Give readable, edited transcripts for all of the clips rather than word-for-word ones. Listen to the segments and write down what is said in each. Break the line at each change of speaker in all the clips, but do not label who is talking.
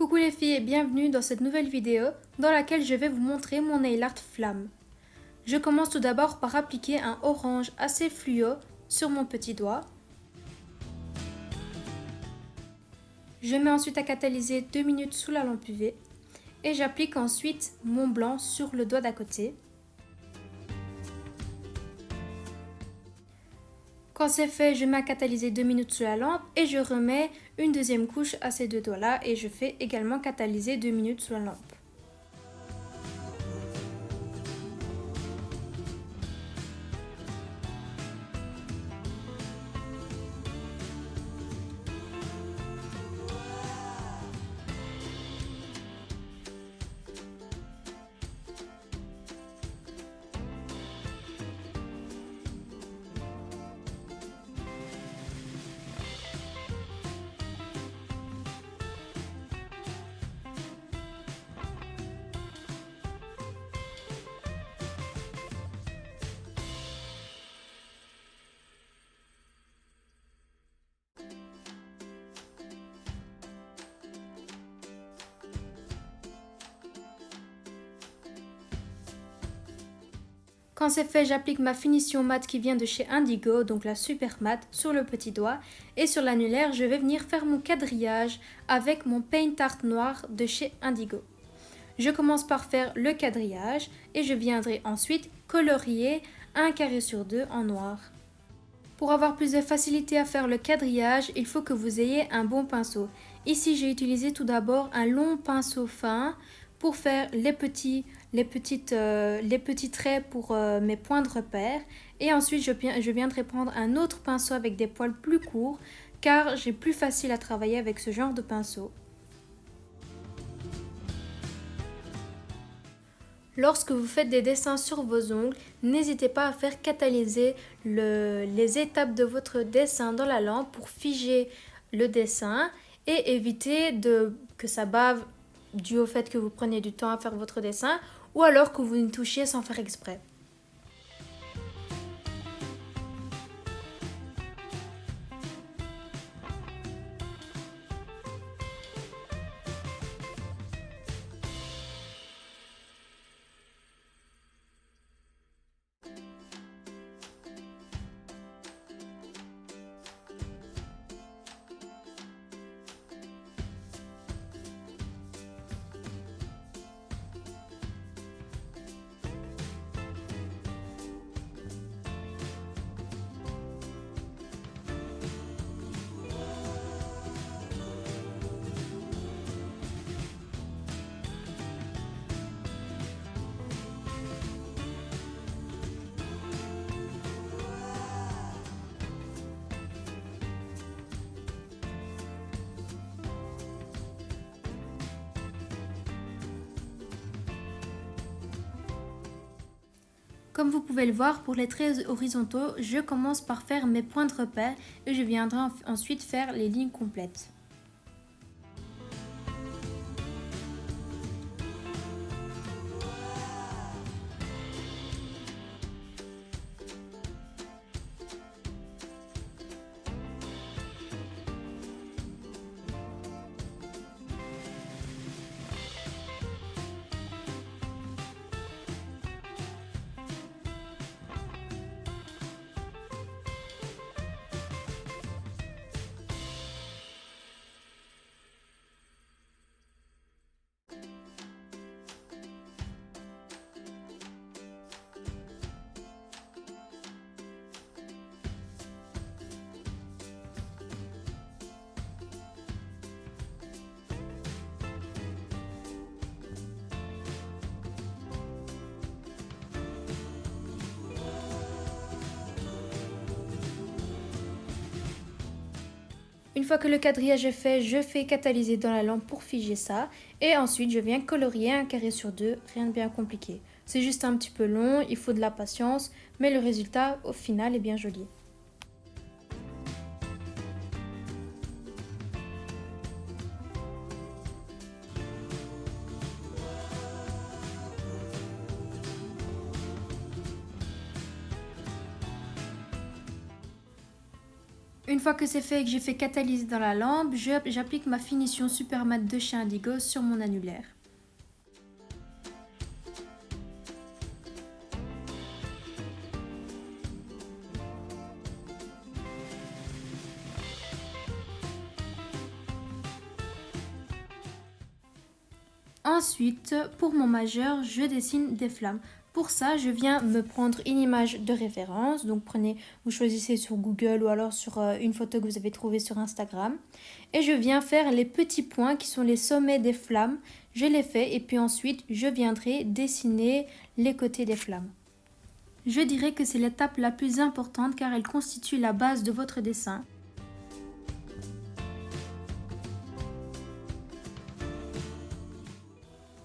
Coucou les filles et bienvenue dans cette nouvelle vidéo dans laquelle je vais vous montrer mon nail art flamme. Je commence tout d'abord par appliquer un orange assez fluo sur mon petit doigt. Je mets ensuite à catalyser 2 minutes sous la lampe UV et j'applique ensuite mon blanc sur le doigt d'à côté. Quand c'est fait, je mets à catalyser 2 minutes sous la lampe et je remets une deuxième couche à ces deux doigts-là et je fais également catalyser 2 minutes sous la lampe. Quand c'est fait, j'applique ma finition mat qui vient de chez Indigo, donc la super mat, sur le petit doigt. Et sur l'annulaire, je vais venir faire mon quadrillage avec mon paint art noir de chez Indigo. Je commence par faire le quadrillage et je viendrai ensuite colorier un carré sur deux en noir. Pour avoir plus de facilité à faire le quadrillage, il faut que vous ayez un bon pinceau. Ici, j'ai utilisé tout d'abord un long pinceau fin pour faire les petits traits pour mes points de repère. Et ensuite, je viendrai prendre un autre pinceau avec des poils plus courts car j'ai plus facile à travailler avec ce genre de pinceau. Lorsque vous faites des dessins sur vos ongles, n'hésitez pas à faire catalyser les étapes de votre dessin dans la lampe pour figer le dessin et éviter que ça bave dû au fait que vous prenez du temps à faire votre dessin ou alors que vous ne touchiez sans faire exprès. Comme vous pouvez le voir, pour les traits horizontaux, je commence par faire mes points de repère et je viendrai ensuite faire les lignes complètes. Une fois que le quadrillage est fait, je fais catalyser dans la lampe pour figer ça. Et ensuite, je viens colorier un carré sur deux, rien de bien compliqué. C'est juste un petit peu long, il faut de la patience, mais le résultat au final est bien joli. Une fois que c'est fait et que j'ai fait catalyser dans la lampe, j'applique ma finition super matte de chez Indigo sur mon annulaire. Ensuite, pour mon majeur, je dessine des flammes. Pour ça, je viens me prendre une image de référence. Donc vous choisissez sur Google ou alors sur une photo que vous avez trouvée sur Instagram. Et je viens faire les petits points qui sont les sommets des flammes. Je les fais et puis ensuite, je viendrai dessiner les côtés des flammes. Je dirais que c'est l'étape la plus importante car elle constitue la base de votre dessin.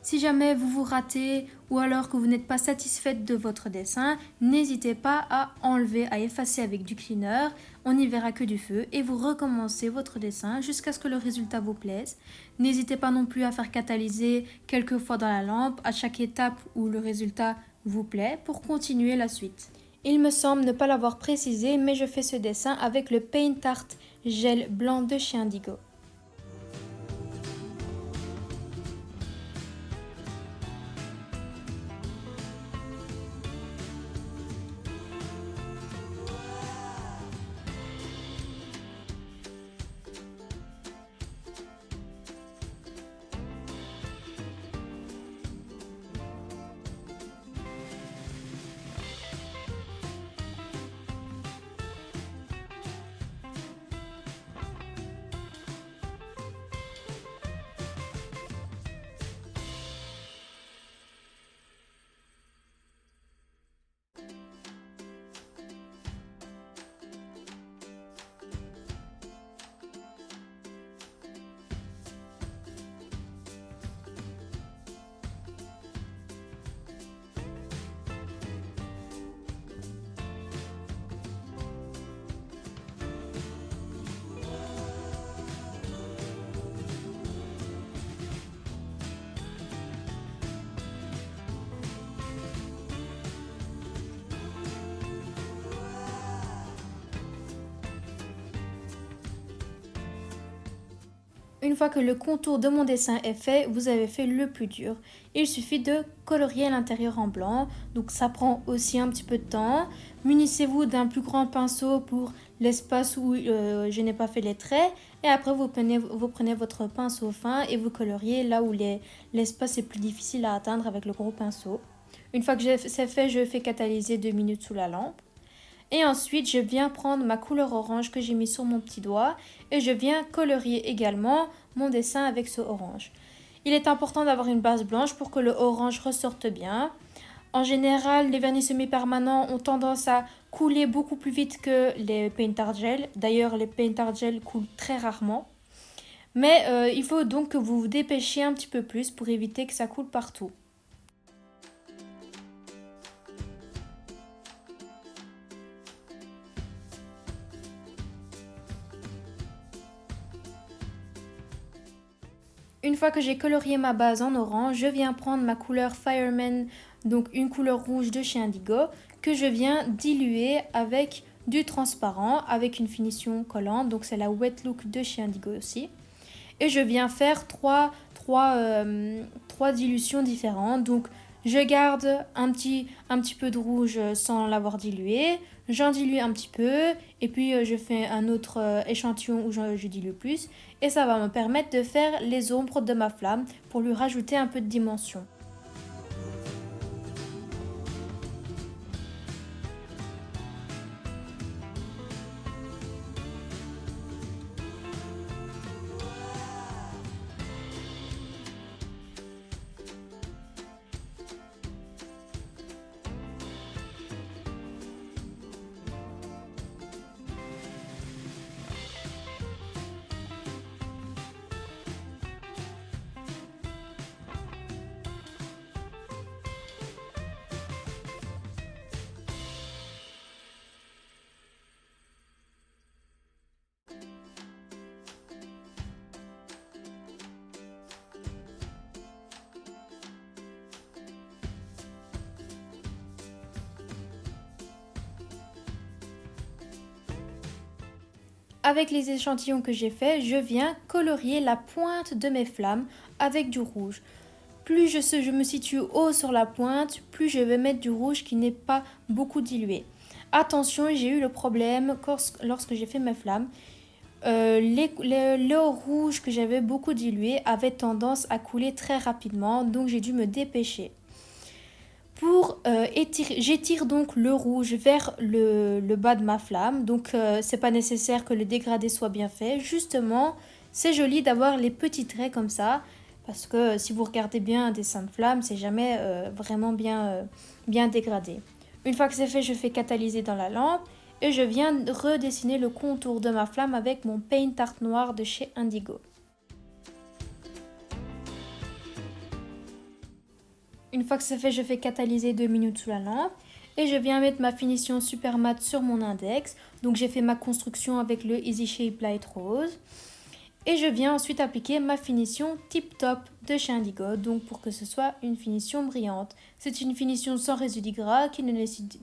Si jamais vous vous ratez ou alors que vous n'êtes pas satisfaite de votre dessin, n'hésitez pas à enlever, à effacer avec du cleaner. On n'y verra que du feu et vous recommencez votre dessin jusqu'à ce que le résultat vous plaise. N'hésitez pas non plus à faire catalyser quelques fois dans la lampe à chaque étape où le résultat vous plaît pour continuer la suite. Il me semble ne pas l'avoir précisé, mais je fais ce dessin avec le Paint Art gel blanc de chez Indigo. Une fois que le contour de mon dessin est fait, vous avez fait le plus dur. Il suffit de colorier l'intérieur en blanc, donc ça prend aussi un petit peu de temps. Munissez-vous d'un plus grand pinceau pour l'espace où je n'ai pas fait les traits. Et après, vous prenez votre pinceau fin et vous coloriez là où l'espace est plus difficile à atteindre avec le gros pinceau. Une fois que c'est fait, je fais catalyser 2 minutes sous la lampe. Et ensuite, je viens prendre ma couleur orange que j'ai mis sur mon petit doigt et je viens colorier également mon dessin avec ce orange. Il est important d'avoir une base blanche pour que le orange ressorte bien. En général, les vernis semi-permanents ont tendance à couler beaucoup plus vite que les Paint Art Gel. D'ailleurs, les Paint Art Gel coulent très rarement. Mais il faut donc que vous vous dépêchiez un petit peu plus pour éviter que ça coule partout. Une fois que j'ai colorié ma base en orange, je viens prendre ma couleur Fireman, donc une couleur rouge de chez Indigo, que je viens diluer avec du transparent, avec une finition collante, donc c'est la Wet Look de chez Indigo aussi. Et je viens faire trois dilutions différentes, donc je garde un petit peu de rouge sans l'avoir dilué, j'en dilue un petit peu et puis je fais un autre échantillon où je dilue plus et ça va me permettre de faire les ombres de ma flamme pour lui rajouter un peu de dimension. avec les échantillons que j'ai faits, je viens colorier la pointe de mes flammes avec du rouge. Plus je me situe haut sur la pointe, plus je vais mettre du rouge qui n'est pas beaucoup dilué. Attention, j'ai eu le problème lorsque j'ai fait mes flammes. Le rouge que j'avais beaucoup dilué avait tendance à couler très rapidement, donc j'ai dû me dépêcher. J'étire donc le rouge vers le bas de ma flamme, donc c'est pas nécessaire que le dégradé soit bien fait. Justement, c'est joli d'avoir les petits traits comme ça, parce que si vous regardez bien un dessin de flamme, c'est jamais vraiment bien dégradé. Une fois que c'est fait, je fais catalyser dans la lampe et je viens redessiner le contour de ma flamme avec mon Paint Art noir de chez Indigo. Une fois que c'est fait, je fais catalyser 2 minutes sous la lampe et je viens mettre ma finition super mat sur mon index. Donc j'ai fait ma construction avec le Easy Shape Light Rose. Et je viens ensuite appliquer ma finition Tip Top de chez Indigo, donc pour que ce soit une finition brillante. C'est une finition sans résidu gras qui ne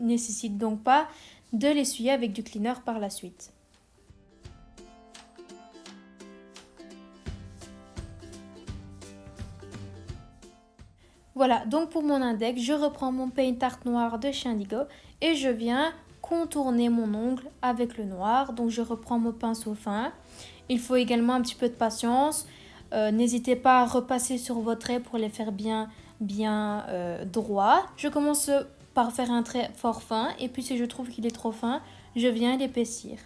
nécessite donc pas de l'essuyer avec du cleaner par la suite. Voilà, donc pour mon index, je reprends mon Paint Art noir de chez Indigo et je viens contourner mon ongle avec le noir. Donc je reprends mon pinceau fin. Il faut également un petit peu de patience. N'hésitez pas à repasser sur vos traits pour les faire bien droits. Je commence par faire un trait fort fin et puis si je trouve qu'il est trop fin, je viens l'épaissir.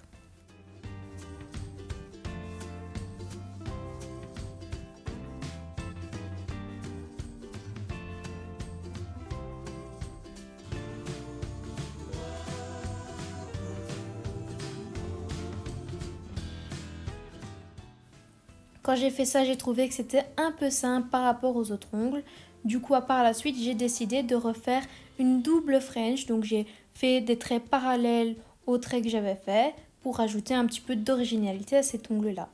Quand j'ai fait ça, j'ai trouvé que c'était un peu simple par rapport aux autres ongles. Du coup, par la suite, j'ai décidé de refaire une double French. Donc, j'ai fait des traits parallèles aux traits que j'avais fait pour rajouter un petit peu d'originalité à cet ongle-là.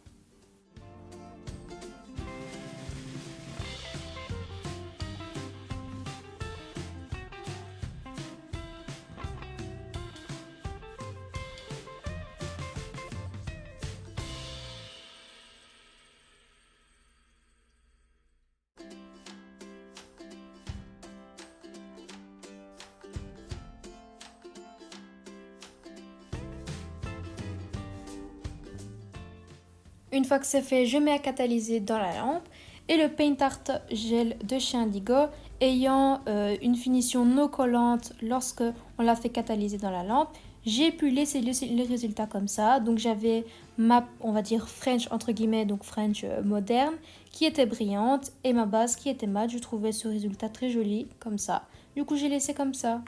Une fois que c'est fait, je mets à catalyser dans la lampe et le Paint Art Gel de chez Indigo ayant une finition non collante lorsque on l'a fait catalyser dans la lampe, j'ai pu laisser le résultat comme ça. Donc j'avais ma, on va dire French entre guillemets, donc French moderne qui était brillante et ma base qui était mate. Je trouvais ce résultat très joli comme ça. Du coup j'ai laissé comme ça.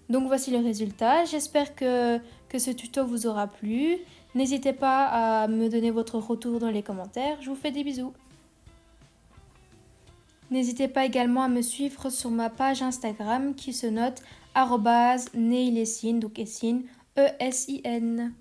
Donc voici le résultat. J'espère que ce tuto vous aura plu. N'hésitez pas à me donner votre retour dans les commentaires. Je vous fais des bisous. N'hésitez pas également à me suivre sur ma page Instagram qui se note @nailessin, donc Essine, ESIN.